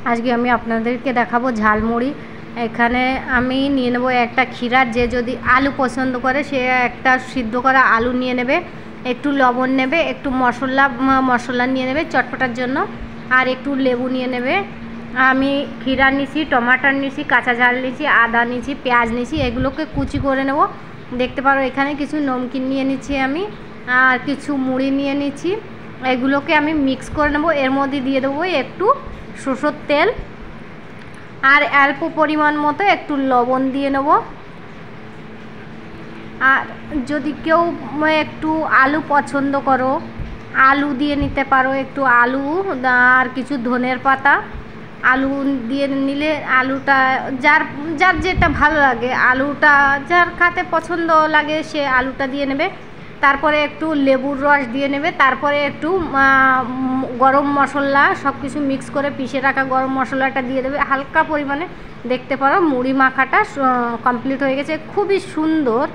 আজকে আমি আপনাদেরকে দেখাবো ঝালমুড়ি। এখানে আমি নিয়ে নেব একটা ক্ষীরা। যে যদি আলু পছন্দ করে সে একটা সিদ্ধ করা আলু নিয়ে নেবে, একটু লবণ নেবে, একটু মশলা নিয়ে নেবে চটপটার জন্য, আর একটু লেবু নিয়ে নেবে। আমি ক্ষীরা নিয়েছি, টমাটার নিয়েছি, কাঁচা ঝাল নিয়েছি, আদা নিয়েছি, পেঁয়াজ নিয়েছি। এগুলোকে কুচি করে নেব। দেখতে পারো এখানে কিছু নমকিন নিয়ে নিচ্ছি আমি, আর কিছু মুড়ি নিয়ে নিচ্ছি। এগুলোকে আমি মিক্স করে নেব। এর মধ্যে দিয়ে দেবো একটু সরষের তেল, আর অল্প পরিমাণ মতো একটু লবণ দিয়ে নেব। আর যদি কেউ একটু আলু পছন্দ করো, আলু দিয়ে নিতে পারো, একটু আলু আর কিছু ধনের পাতা। আলু দিয়ে নিলে আলুটা যার যার যেটা ভালো লাগে, আলুটা যার খেতে পছন্দ লাগে সে আলুটা দিয়ে নেবে। তারপরে একটু লেবুর রস দিয়ে নেবে। তারপরে একটু গরম মশলা সব কিছু মিক্স করে পিষে রাখা গরম মশলাটা দিয়ে দেবে হালকা পরিমাণে। দেখতে পারো মুড়ি মাখাটা কমপ্লিট হয়ে গেছে, খুবই সুন্দর।